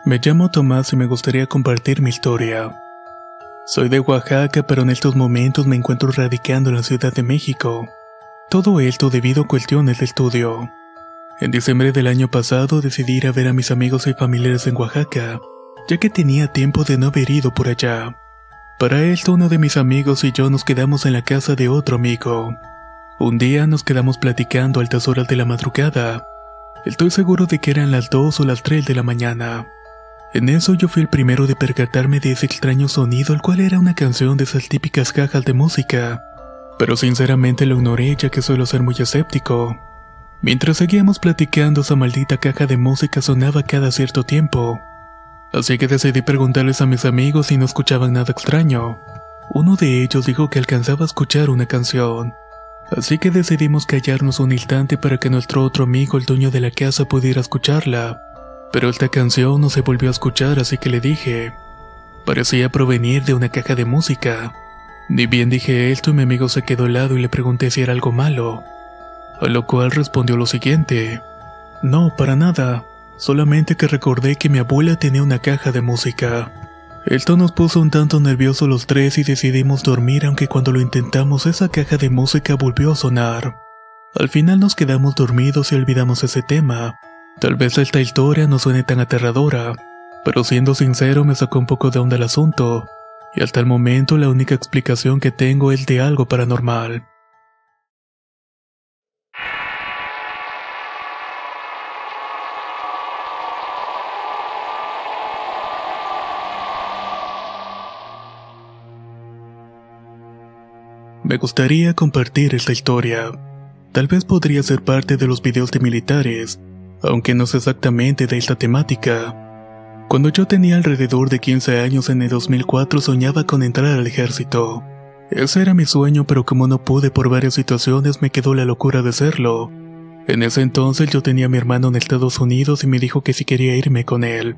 Me llamo Tomás y me gustaría compartir mi historia. Soy de Oaxaca, pero en estos momentos me encuentro radicando en la Ciudad de México. Todo esto debido a cuestiones de estudio. En diciembre del año pasado decidí ir a ver a mis amigos y familiares en Oaxaca, ya que tenía tiempo de no haber ido por allá. Para esto, uno de mis amigos y yo nos quedamos en la casa de otro amigo. Un día nos quedamos platicando a altas horas de la madrugada. Estoy seguro de que eran las 2 o las 3 de la mañana. En eso yo fui el primero de percatarme de ese extraño sonido, el cual era una canción de esas típicas cajas de música. Pero sinceramente lo ignoré, ya que suelo ser muy escéptico. Mientras seguíamos platicando, esa maldita caja de música sonaba cada cierto tiempo. Así que decidí preguntarles a mis amigos si no escuchaban nada extraño. Uno de ellos dijo que alcanzaba a escuchar una canción. Así que decidimos callarnos un instante para que nuestro otro amigo, el dueño de la casa, pudiera escucharla. Pero esta canción no se volvió a escuchar, así que le dije. Parecía provenir de una caja de música. Ni bien dije esto y mi amigo se quedó helado y le pregunté si era algo malo. A lo cual respondió lo siguiente: no, para nada, solamente que recordé que mi abuela tenía una caja de música. Esto nos puso un tanto nerviosos los tres y decidimos dormir, aunque cuando lo intentamos esa caja de música volvió a sonar. Al final nos quedamos dormidos y olvidamos ese tema. Tal vez esta historia no suene tan aterradora, pero siendo sincero me sacó un poco de onda el asunto, y hasta el momento la única explicación que tengo es de algo paranormal. Me gustaría compartir esta historia. Tal vez podría ser parte de los videos de militares, aunque no es exactamente de esta temática. Cuando yo tenía alrededor de 15 años en el 2004 soñaba con entrar al ejército. Ese era mi sueño, pero como no pude por varias situaciones me quedó la locura de hacerlo. En ese entonces yo tenía a mi hermano en Estados Unidos y me dijo que si quería irme con él.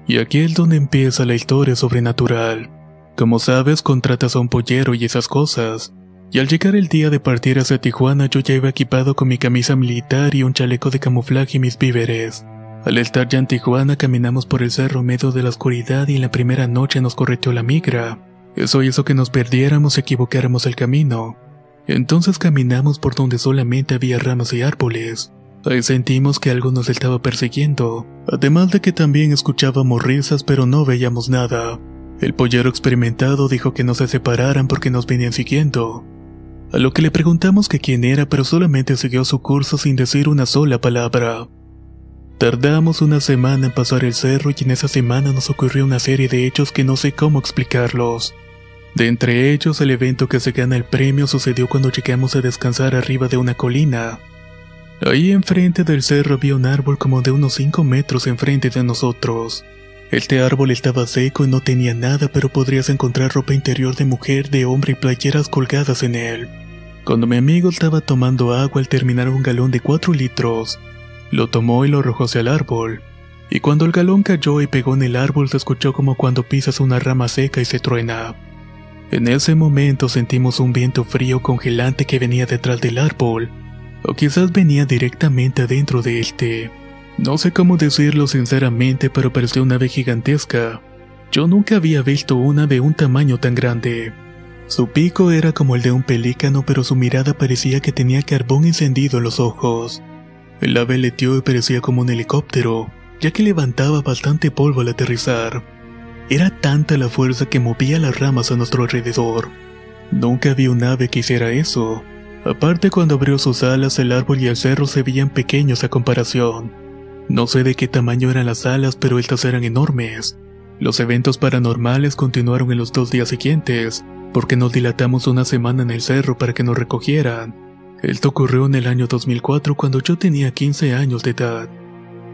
Y aquí es donde empieza la historia sobrenatural. Como sabes, contratas a un pollero y esas cosas. Y al llegar el día de partir hacia Tijuana, yo ya iba equipado con mi camisa militar y un chaleco de camuflaje y mis víveres. Al estar ya en Tijuana, caminamos por el cerro medio de la oscuridad y en la primera noche nos correteó la migra. Eso hizo que nos perdiéramos y equivocáramos el camino. Entonces caminamos por donde solamente había ramas y árboles. Ahí sentimos que algo nos estaba persiguiendo, además de que también escuchábamos risas, pero no veíamos nada. El pollero experimentado dijo que no se separaran porque nos venían siguiendo. A lo que le preguntamos que quién era, pero solamente siguió su curso sin decir una sola palabra. Tardamos una semana en pasar el cerro y en esa semana nos ocurrió una serie de hechos que no sé cómo explicarlos. De entre ellos, el evento que se gana el premio sucedió cuando llegamos a descansar arriba de una colina. Ahí enfrente del cerro había un árbol como de unos 5 metros enfrente de nosotros. Este árbol estaba seco y no tenía nada, pero podrías encontrar ropa interior de mujer, de hombre y playeras colgadas en él. Cuando mi amigo estaba tomando agua al terminar un galón de 4 litros, lo tomó y lo arrojó hacia el árbol. Y cuando el galón cayó y pegó en el árbol, se escuchó como cuando pisas una rama seca y se truena. En ese momento sentimos un viento frío congelante que venía detrás del árbol, o quizás venía directamente adentro de este. No sé cómo decirlo sinceramente, pero parecía una ave gigantesca. Yo nunca había visto una de un tamaño tan grande. Su pico era como el de un pelícano, pero su mirada parecía que tenía carbón encendido en los ojos. El ave aleteó y parecía como un helicóptero, ya que levantaba bastante polvo al aterrizar. Era tanta la fuerza que movía las ramas a nuestro alrededor. Nunca vi un ave que hiciera eso. Aparte, cuando abrió sus alas, el árbol y el cerro se veían pequeños a comparación. No sé de qué tamaño eran las alas, pero estas eran enormes. Los eventos paranormales continuaron en los 2 días siguientes, porque nos dilatamos una semana en el cerro para que nos recogieran. Esto ocurrió en el año 2004 cuando yo tenía 15 años de edad.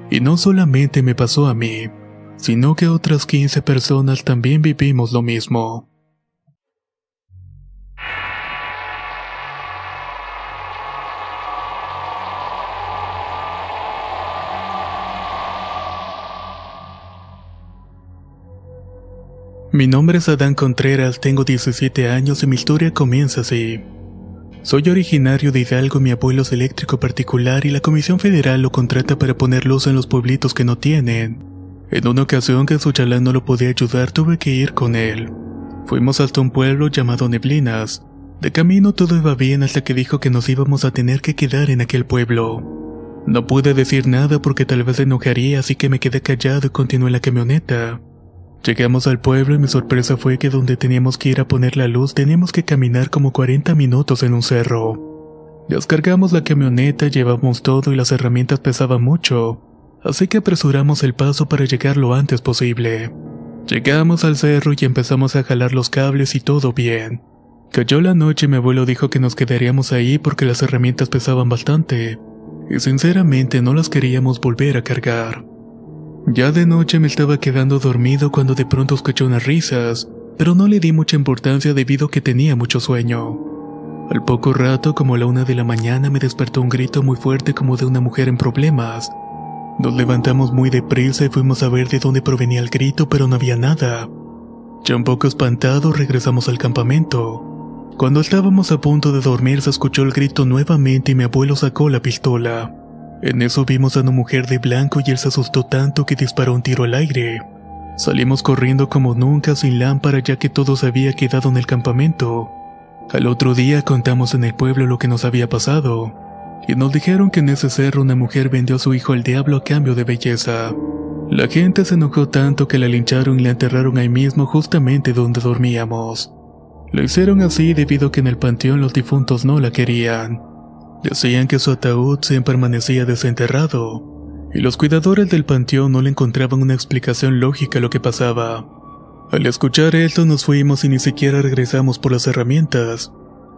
Y no solamente me pasó a mí, sino que otras 15 personas también vivimos lo mismo. Mi nombre es Adán Contreras, tengo 17 años y mi historia comienza así. Soy originario de Hidalgo, mi abuelo es eléctrico particular y la Comisión Federal lo contrata para poner luz en los pueblitos que no tienen. En una ocasión que su chalán no lo podía ayudar, tuve que ir con él. Fuimos hasta un pueblo llamado Neblinas. De camino todo iba bien hasta que dijo que nos íbamos a tener que quedar en aquel pueblo. No pude decir nada porque tal vez se enojaría, así que me quedé callado y continué en la camioneta. Llegamos al pueblo y mi sorpresa fue que donde teníamos que ir a poner la luz teníamos que caminar como 40 minutos en un cerro. Descargamos la camioneta, llevamos todo y las herramientas pesaban mucho, así que apresuramos el paso para llegar lo antes posible. Llegamos al cerro y empezamos a jalar los cables y todo bien. Cayó la noche y mi abuelo dijo que nos quedaríamos ahí porque las herramientas pesaban bastante, y sinceramente no las queríamos volver a cargar. Ya de noche me estaba quedando dormido cuando de pronto escuché unas risas, pero no le di mucha importancia debido a que tenía mucho sueño. Al poco rato, como a la 1 de la mañana, me despertó un grito muy fuerte como de una mujer en problemas. Nos levantamos muy deprisa y fuimos a ver de dónde provenía el grito, pero no había nada. Ya un poco espantados regresamos al campamento. Cuando estábamos a punto de dormir se escuchó el grito nuevamente y mi abuelo sacó la pistola. En eso vimos a una mujer de blanco y él se asustó tanto que disparó un tiro al aire. Salimos corriendo como nunca sin lámpara ya que todo se había quedado en el campamento. Al otro día contamos en el pueblo lo que nos había pasado, y nos dijeron que en ese cerro una mujer vendió a su hijo al diablo a cambio de belleza. La gente se enojó tanto que la lincharon y la enterraron ahí mismo justamente donde dormíamos. Lo hicieron así debido a que en el panteón los difuntos no la querían. Decían que su ataúd siempre permanecía desenterrado, y los cuidadores del panteón no le encontraban una explicación lógica a lo que pasaba. Al escuchar esto nos fuimos y ni siquiera regresamos por las herramientas.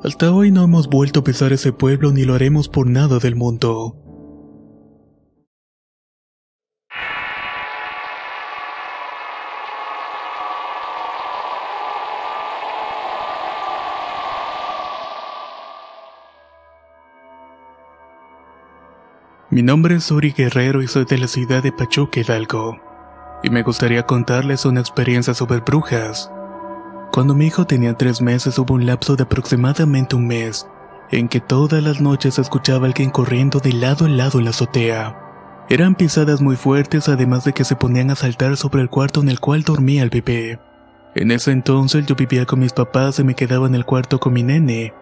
Hasta hoy no hemos vuelto a pisar ese pueblo ni lo haremos por nada del mundo. Mi nombre es Uri Guerrero y soy de la ciudad de Pachuca, Hidalgo. Y me gustaría contarles una experiencia sobre brujas. Cuando mi hijo tenía 3 meses hubo un lapso de aproximadamente un mes, en que todas las noches se escuchaba a alguien corriendo de lado a lado en la azotea. Eran pisadas muy fuertes, además de que se ponían a saltar sobre el cuarto en el cual dormía el bebé. En ese entonces yo vivía con mis papás y me quedaba en el cuarto con mi nene.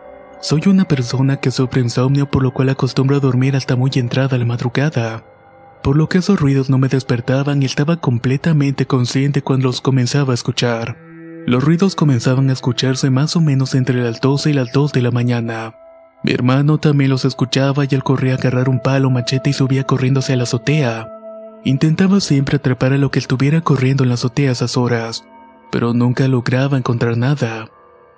Soy una persona que sufre insomnio, por lo cual acostumbro a dormir hasta muy entrada la madrugada, por lo que esos ruidos no me despertaban y estaba completamente consciente cuando los comenzaba a escuchar. Los ruidos comenzaban a escucharse más o menos entre las 12 y las 2 de la mañana. Mi hermano también los escuchaba y él corría a agarrar un palo o machete y subía corriendo hacia la azotea. Intentaba siempre atrapar a lo que estuviera corriendo en la azotea a esas horas, pero nunca lograba encontrar nada.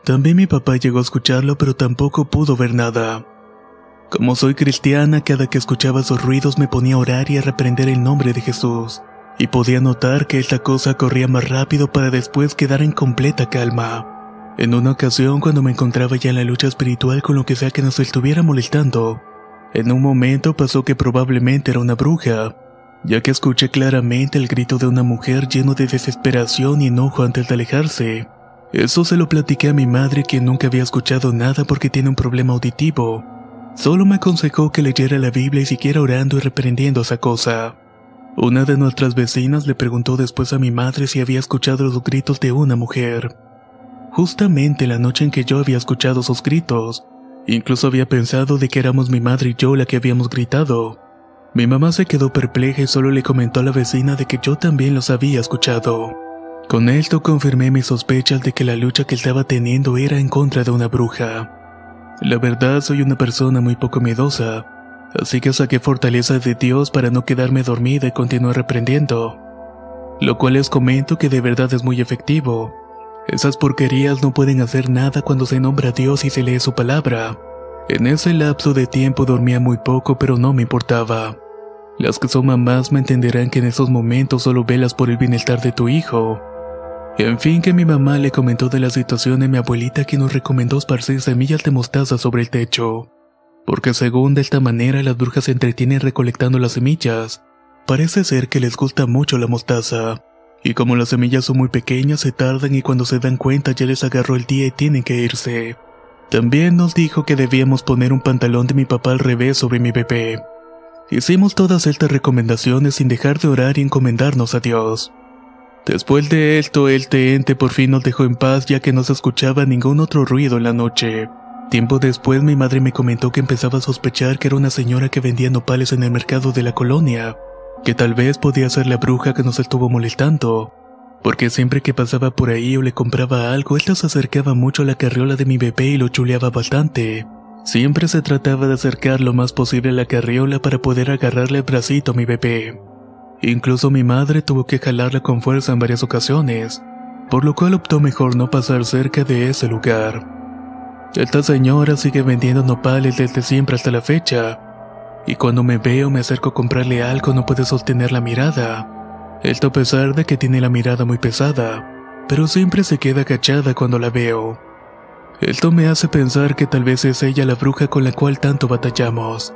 También mi papá llegó a escucharlo, pero tampoco pudo ver nada. Como soy cristiana, cada que escuchaba esos ruidos me ponía a orar y a reprender el nombre de Jesús, y podía notar que esta cosa corría más rápido para después quedar en completa calma. En una ocasión, cuando me encontraba ya en la lucha espiritual con lo que sea que nos estuviera molestando, en un momento pasó que probablemente era una bruja, ya que escuché claramente el grito de una mujer lleno de desesperación y enojo antes de alejarse. Eso se lo platiqué a mi madre, quien nunca había escuchado nada porque tiene un problema auditivo. Solo me aconsejó que leyera la Biblia y siguiera orando y reprendiendo esa cosa. Una de nuestras vecinas le preguntó después a mi madre si había escuchado los gritos de una mujer. Justamente la noche en que yo había escuchado esos gritos, incluso había pensado de que éramos mi madre y yo la que habíamos gritado. Mi mamá se quedó perpleja y solo le comentó a la vecina de que yo también los había escuchado. Con esto confirmé mis sospechas de que la lucha que estaba teniendo era en contra de una bruja. La verdad, soy una persona muy poco miedosa, así que saqué fortaleza de Dios para no quedarme dormida y continué reprendiendo. Lo cual les comento que de verdad es muy efectivo. Esas porquerías no pueden hacer nada cuando se nombra a Dios y se lee su palabra. En ese lapso de tiempo dormía muy poco, pero no me importaba. Las que son mamás me entenderán que en esos momentos solo velas por el bienestar de tu hijo. En fin, que mi mamá le comentó de la situación a mi abuelita, que nos recomendó esparcir semillas de mostaza sobre el techo, porque según de esta manera las brujas se entretienen recolectando las semillas. Parece ser que les gusta mucho la mostaza, y como las semillas son muy pequeñas se tardan y cuando se dan cuenta ya les agarró el día y tienen que irse. También nos dijo que debíamos poner un pantalón de mi papá al revés sobre mi bebé. Hicimos todas estas recomendaciones sin dejar de orar y encomendarnos a Dios. Después de esto, este ente por fin nos dejó en paz ya que no se escuchaba ningún otro ruido en la noche. Tiempo después mi madre me comentó que empezaba a sospechar que era una señora que vendía nopales en el mercado de la colonia, que tal vez podía ser la bruja que nos estuvo molestando, porque siempre que pasaba por ahí o le compraba algo, esta se acercaba mucho a la carriola de mi bebé y lo chuleaba bastante. Siempre se trataba de acercar lo más posible a la carriola para poder agarrarle el bracito a mi bebé. Incluso mi madre tuvo que jalarla con fuerza en varias ocasiones, por lo cual optó mejor no pasar cerca de ese lugar. Esta señora sigue vendiendo nopales desde siempre hasta la fecha, y cuando me veo me acerco a comprarle algo no puede sostener la mirada. Esto a pesar de que tiene la mirada muy pesada, pero siempre se queda agachada cuando la veo. Esto me hace pensar que tal vez es ella la bruja con la cual tanto batallamos.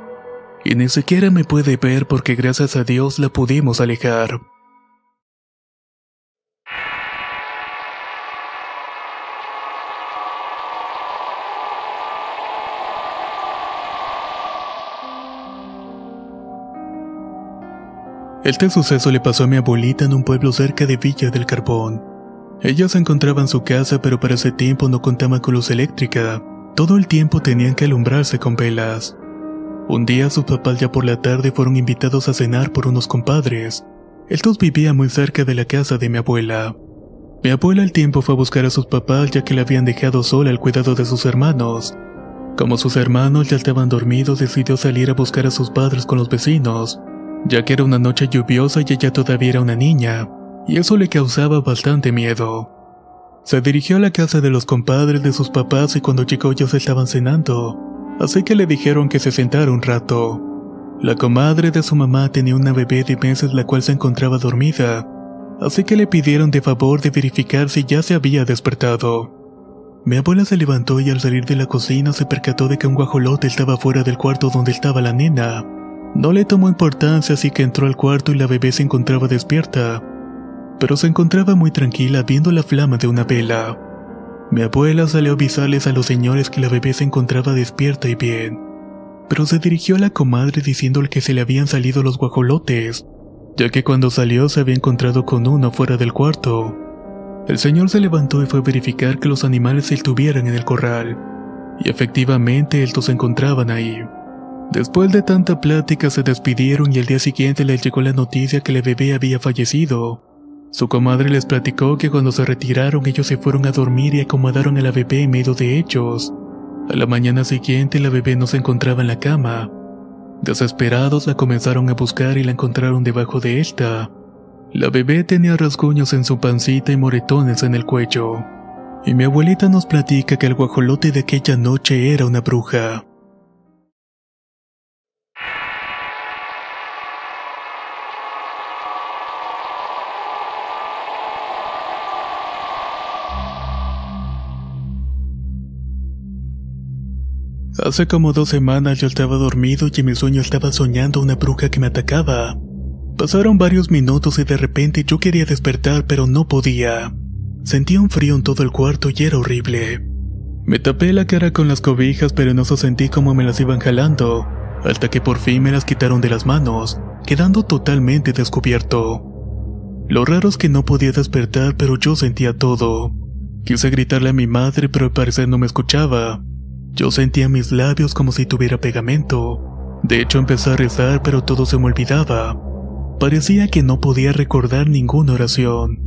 Y ni siquiera me puede ver porque gracias a Dios la pudimos alejar. Este suceso le pasó a mi abuelita en un pueblo cerca de Villa del Carbón. Ella se encontraba en su casa, pero para ese tiempo no contaba con luz eléctrica. Todo el tiempo tenían que alumbrarse con velas. Un día sus papás ya por la tarde fueron invitados a cenar por unos compadres. Estos vivían muy cerca de la casa de mi abuela. Mi abuela al tiempo fue a buscar a sus papás ya que la habían dejado sola al cuidado de sus hermanos. Como sus hermanos ya estaban dormidos, decidió salir a buscar a sus padres con los vecinos, ya que era una noche lluviosa y ella todavía era una niña, y eso le causaba bastante miedo. Se dirigió a la casa de los compadres de sus papás y cuando llegó ellos estaban cenando, así que le dijeron que se sentara un rato. La comadre de su mamá tenía una bebé de meses la cual se encontraba dormida, así que le pidieron de favor de verificar si ya se había despertado. Mi abuela se levantó y al salir de la cocina se percató de que un guajolote estaba fuera del cuarto donde estaba la nena. No le tomó importancia, así que entró al cuarto y la bebé se encontraba despierta, pero se encontraba muy tranquila viendo la flama de una vela. Mi abuela salió a avisarles a los señores que la bebé se encontraba despierta y bien, pero se dirigió a la comadre diciéndole que se le habían salido los guajolotes, ya que cuando salió se había encontrado con uno fuera del cuarto. El señor se levantó y fue a verificar que los animales se estuvieran en el corral, y efectivamente estos se encontraban ahí. Después de tanta plática se despidieron y al día siguiente les llegó la noticia que la bebé había fallecido. Su comadre les platicó que cuando se retiraron ellos se fueron a dormir y acomodaron a la bebé en medio de ellos. A la mañana siguiente la bebé no se encontraba en la cama. Desesperados la comenzaron a buscar y la encontraron debajo de esta. La bebé tenía rasguños en su pancita y moretones en el cuello. Y mi abuelita nos platica que el guajolote de aquella noche era una bruja. Hace como 2 semanas yo estaba dormido y en mi sueño estaba soñando una bruja que me atacaba. Pasaron varios minutos y de repente yo quería despertar pero no podía. Sentía un frío en todo el cuarto y era horrible. Me tapé la cara con las cobijas pero en eso sentí como me las iban jalando, hasta que por fin me las quitaron de las manos, quedando totalmente descubierto. Lo raro es que no podía despertar pero yo sentía todo. Quise gritarle a mi madre pero al parecer no me escuchaba. Yo sentía mis labios como si tuviera pegamento. De hecho empecé a rezar pero todo se me olvidaba. Parecía que no podía recordar ninguna oración.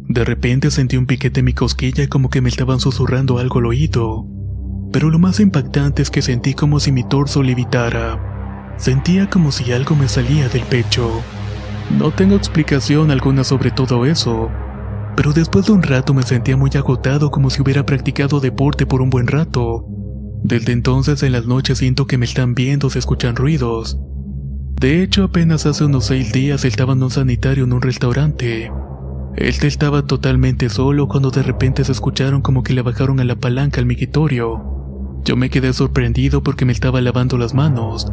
De repente sentí un piquete en mi cosquilla como que me estaban susurrando algo al oído. Pero lo más impactante es que sentí como si mi torso levitara. Sentía como si algo me salía del pecho. No tengo explicación alguna sobre todo eso, pero después de un rato me sentía muy agotado como si hubiera practicado deporte por un buen rato. Desde entonces en las noches siento que me están viendo, se escuchan ruidos. De hecho, apenas hace unos 6 días estaba en un sanitario en un restaurante. Este estaba totalmente solo cuando de repente se escucharon como que le bajaron a la palanca al mingitorio. Yo me quedé sorprendido porque me estaba lavando las manos,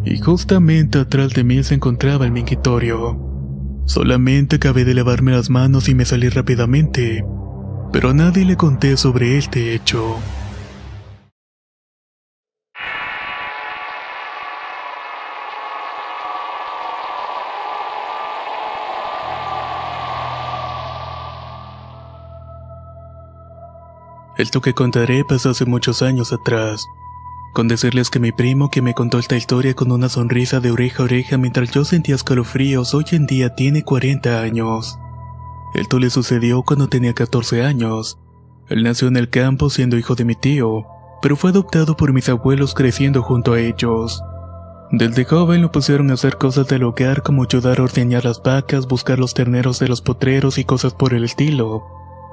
y justamente atrás de mí se encontraba el mingitorio. Solamente acabé de lavarme las manos y me salí rápidamente, pero a nadie le conté sobre este hecho. Esto que contaré pasó hace muchos años atrás. Con decirles que mi primo que me contó esta historia con una sonrisa de oreja a oreja mientras yo sentía escalofríos hoy en día tiene 40 años. Esto le sucedió cuando tenía 14 años. Él nació en el campo siendo hijo de mi tío, pero fue adoptado por mis abuelos creciendo junto a ellos. Desde joven lo pusieron a hacer cosas del hogar como ayudar a ordeñar las vacas, buscar los terneros de los potreros y cosas por el estilo.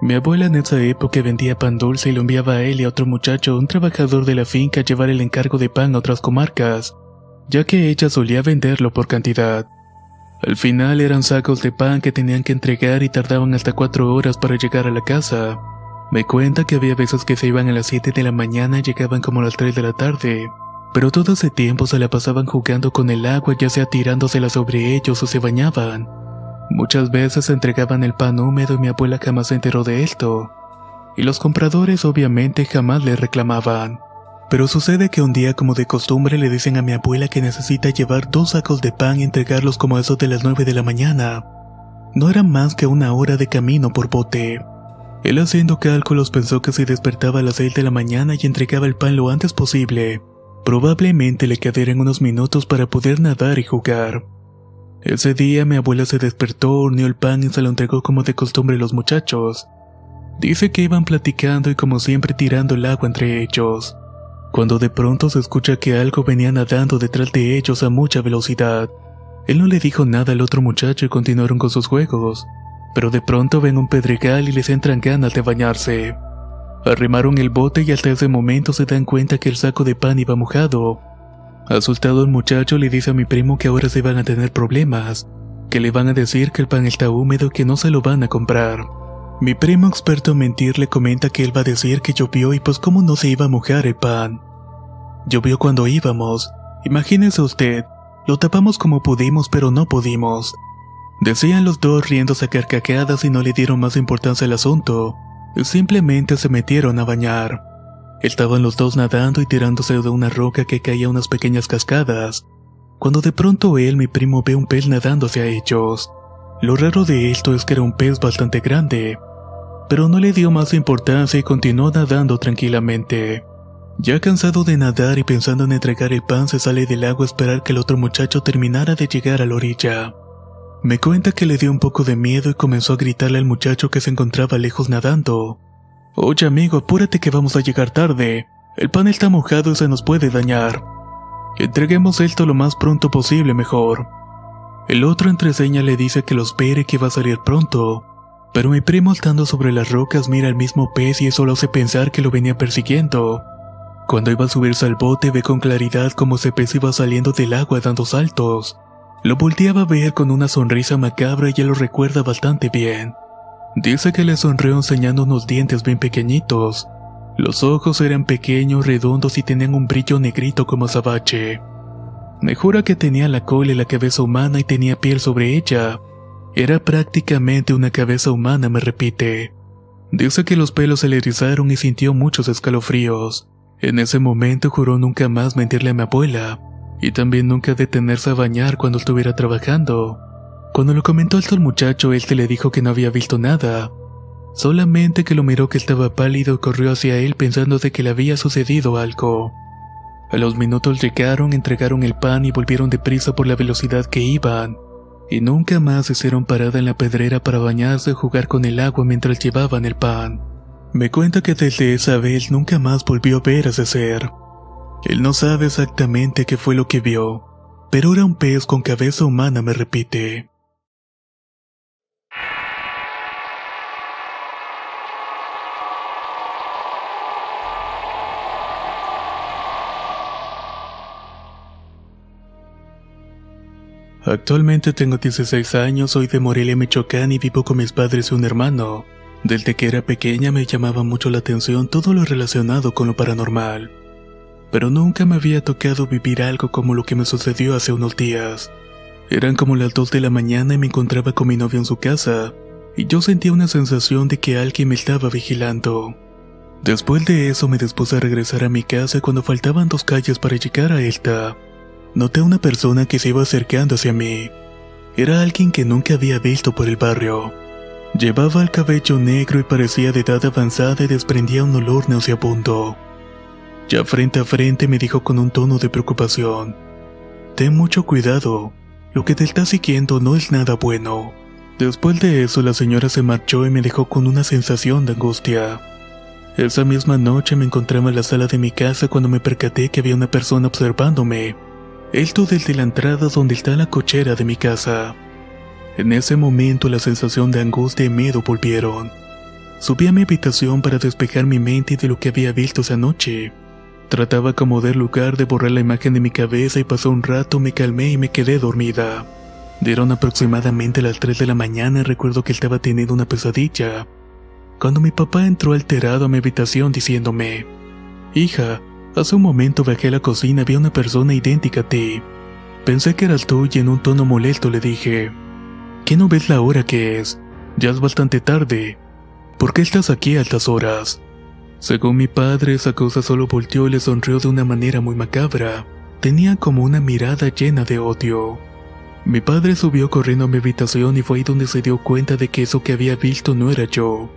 Mi abuela en esa época vendía pan dulce y lo enviaba a él y a otro muchacho, un trabajador de la finca, a llevar el encargo de pan a otras comarcas, ya que ella solía venderlo por cantidad. Al final eran sacos de pan que tenían que entregar y tardaban hasta 4 horas para llegar a la casa. Me cuenta que había veces que se iban a las 7 de la mañana y llegaban como a las 3 de la tarde, pero todo ese tiempo se la pasaban jugando con el agua, ya sea tirándosela sobre ellos o se bañaban. Muchas veces entregaban el pan húmedo y mi abuela jamás se enteró de esto. Y los compradores obviamente jamás le reclamaban. Pero sucede que un día, como de costumbre, le dicen a mi abuela que necesita llevar 2 sacos de pan y entregarlos como a eso de las 9 de la mañana. No era más que 1 hora de camino por bote. Él, haciendo cálculos, pensó que si despertaba a las 6 de la mañana y entregaba el pan lo antes posible, probablemente le quedarían unos minutos para poder nadar y jugar. Ese día mi abuela se despertó, horneó el pan y se lo entregó como de costumbre a los muchachos. Dice que iban platicando y como siempre tirando el agua entre ellos, cuando de pronto se escucha que algo venía nadando detrás de ellos a mucha velocidad. Él no le dijo nada al otro muchacho y continuaron con sus juegos, pero de pronto ven un pedregal y les entran ganas de bañarse. Arrimaron el bote y hasta ese momento se dan cuenta que el saco de pan iba mojado. Asustado el muchacho le dice a mi primo que ahora se van a tener problemas, que le van a decir que el pan está húmedo y que no se lo van a comprar. Mi primo, experto en mentir, le comenta que él va a decir que llovió y pues cómo no se iba a mojar el pan. Llovió cuando íbamos, imagínese usted, lo tapamos como pudimos pero no pudimos. Decían los dos riéndose a carcajadas y no le dieron más importancia al asunto, simplemente se metieron a bañar. Estaban los dos nadando y tirándose de una roca que caía a unas pequeñas cascadas, cuando de pronto él, mi primo, ve un pez nadando hacia ellos. Lo raro de esto es que era un pez bastante grande, pero no le dio más importancia y continuó nadando tranquilamente. Ya cansado de nadar y pensando en entregar el pan, se sale del agua a esperar que el otro muchacho terminara de llegar a la orilla. Me cuenta que le dio un poco de miedo y comenzó a gritarle al muchacho que se encontraba lejos nadando: «Oye amigo, apúrate que vamos a llegar tarde. El pan está mojado y se nos puede dañar. Entreguemos esto lo más pronto posible mejor». El otro entre señas le dice que lo espere, que va a salir pronto. Pero mi primo, estando sobre las rocas, mira al mismo pez y eso lo hace pensar que lo venía persiguiendo. Cuando iba a subirse al bote, ve con claridad cómo ese pez iba saliendo del agua dando saltos. Lo volteaba a ver con una sonrisa macabra y ya lo recuerda bastante bien. Dice que le sonrió enseñando unos dientes bien pequeñitos. Los ojos eran pequeños, redondos y tenían un brillo negrito como azabache. Me jura que tenía la cola y la cabeza humana y tenía piel sobre ella. Era prácticamente una cabeza humana, me repite. Dice que los pelos se le erizaron y sintió muchos escalofríos. En ese momento juró nunca más mentirle a mi abuela, y también nunca detenerse a bañar cuando estuviera trabajando. Cuando lo comentó esto al muchacho, él le dijo que no había visto nada, solamente que lo miró que estaba pálido y corrió hacia él pensando de que le había sucedido algo. A los minutos llegaron, entregaron el pan y volvieron deprisa por la velocidad que iban, y nunca más hicieron parada en la pedrera para bañarse o jugar con el agua mientras llevaban el pan. Me cuenta que desde esa vez nunca más volvió a ver a ese ser. Él no sabe exactamente qué fue lo que vio, pero era un pez con cabeza humana, me repite. Actualmente tengo 16 años, soy de Morelia, Michoacán y vivo con mis padres y un hermano. Desde que era pequeña me llamaba mucho la atención todo lo relacionado con lo paranormal, pero nunca me había tocado vivir algo como lo que me sucedió hace unos días. Eran como las 2 de la mañana y me encontraba con mi novio en su casa, y yo sentía una sensación de que alguien me estaba vigilando. Después de eso me dispuse a regresar a mi casa. Cuando faltaban 2 calles para llegar a esta, noté a una persona que se iba acercando hacia mí. Era alguien que nunca había visto por el barrio. Llevaba el cabello negro y parecía de edad avanzada y desprendía un olor nauseabundo. Ya frente a frente me dijo con un tono de preocupación: «Ten mucho cuidado, lo que te está siguiendo no es nada bueno». Después de eso la señora se marchó y me dejó con una sensación de angustia. Esa misma noche me encontraba en la sala de mi casa cuando me percaté que había una persona observándome. Esto desde la entrada donde está la cochera de mi casa. En ese momento la sensación de angustia y miedo volvieron. Subí a mi habitación para despejar mi mente de lo que había visto esa noche. Trataba como de lugar de borrar la imagen de mi cabeza y pasó un rato, me calmé y me quedé dormida. Dieron aproximadamente las 3 de la mañana y recuerdo que estaba teniendo una pesadilla. Cuando mi papá entró alterado a mi habitación diciéndome: «Hija, hace un momento bajé a la cocina y vi a una persona idéntica a ti. Pensé que eras tú» y en un tono molesto le dije: «¿Qué no ves la hora que es? Ya es bastante tarde. ¿Por qué estás aquí a altas horas?». Según mi padre, esa cosa solo volteó y le sonrió de una manera muy macabra. Tenía como una mirada llena de odio. Mi padre subió corriendo a mi habitación y fue ahí donde se dio cuenta de que eso que había visto no era yo.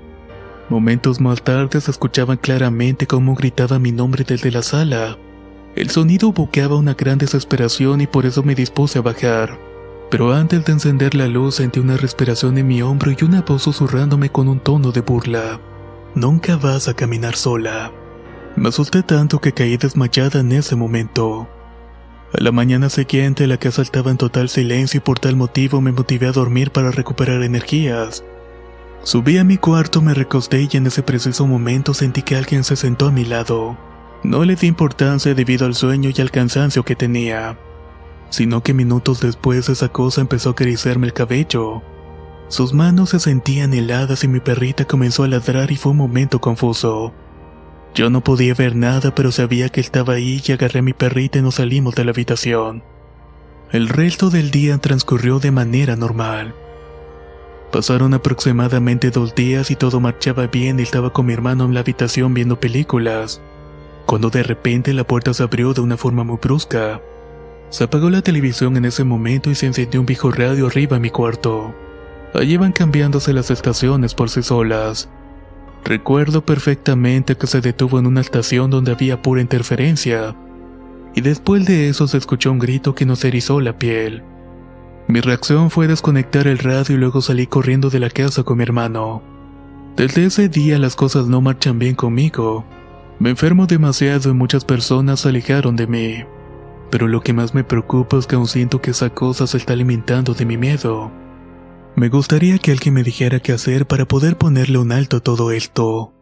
Momentos más tarde se escuchaba claramente cómo gritaba mi nombre desde la sala. El sonido evocaba una gran desesperación y por eso me dispuse a bajar. Pero antes de encender la luz sentí una respiración en mi hombro y una voz susurrándome con un tono de burla: «Nunca vas a caminar sola». Me asusté tanto que caí desmayada en ese momento. A la mañana siguiente la casa estaba en total silencio y por tal motivo me motivé a dormir para recuperar energías. Subí a mi cuarto, me recosté y en ese preciso momento sentí que alguien se sentó a mi lado. No le di importancia debido al sueño y al cansancio que tenía, sino que minutos después esa cosa empezó a acariciarme el cabello. Sus manos se sentían heladas y mi perrita comenzó a ladrar y fue un momento confuso. Yo no podía ver nada, pero sabía que estaba ahí y agarré a mi perrita y nos salimos de la habitación. El resto del día transcurrió de manera normal. Pasaron aproximadamente 2 días y todo marchaba bien y estaba con mi hermano en la habitación viendo películas, cuando de repente la puerta se abrió de una forma muy brusca. Se apagó la televisión en ese momento y se encendió un viejo radio arriba en mi cuarto. Allí iban cambiándose las estaciones por sí solas. Recuerdo perfectamente que se detuvo en una estación donde había pura interferencia, y después de eso se escuchó un grito que nos erizó la piel. Mi reacción fue desconectar el radio y luego salí corriendo de la casa con mi hermano. Desde ese día las cosas no marchan bien conmigo. Me enfermo demasiado y muchas personas se alejaron de mí. Pero lo que más me preocupa es que aún siento que esa cosa se está alimentando de mi miedo. Me gustaría que alguien me dijera qué hacer para poder ponerle un alto a todo esto.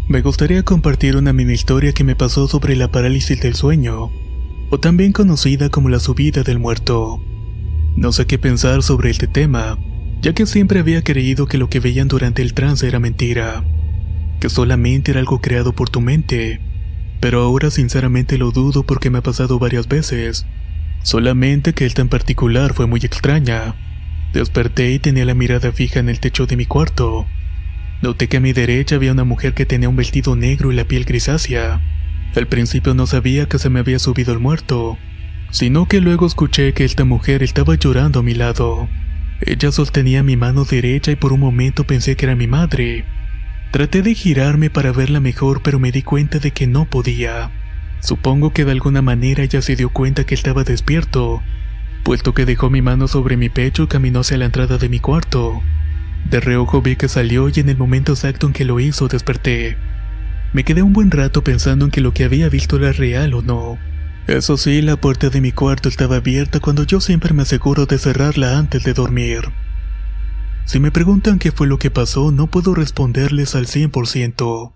Me gustaría compartir una mini historia que me pasó sobre la parálisis del sueño, o también conocida como la subida del muerto. No sé qué pensar sobre este tema, ya que siempre había creído que lo que veían durante el trance era mentira, que solamente era algo creado por tu mente, pero ahora sinceramente lo dudo porque me ha pasado varias veces, solamente que esta en particular fue muy extraña. Desperté y tenía la mirada fija en el techo de mi cuarto. Noté que a mi derecha había una mujer que tenía un vestido negro y la piel grisácea. Al principio no sabía que se me había subido el muerto, sino que luego escuché que esta mujer estaba llorando a mi lado. Ella sostenía mi mano derecha y por un momento pensé que era mi madre. Traté de girarme para verla mejor, pero me di cuenta de que no podía. Supongo que de alguna manera ella se dio cuenta que estaba despierto, puesto que dejó mi mano sobre mi pecho y caminó hacia la entrada de mi cuarto. De reojo vi que salió y en el momento exacto en que lo hizo desperté. Me quedé un buen rato pensando en que lo que había visto era real o no. Eso sí, la puerta de mi cuarto estaba abierta cuando yo siempre me aseguro de cerrarla antes de dormir. Si me preguntan qué fue lo que pasó, no puedo responderles al 100%.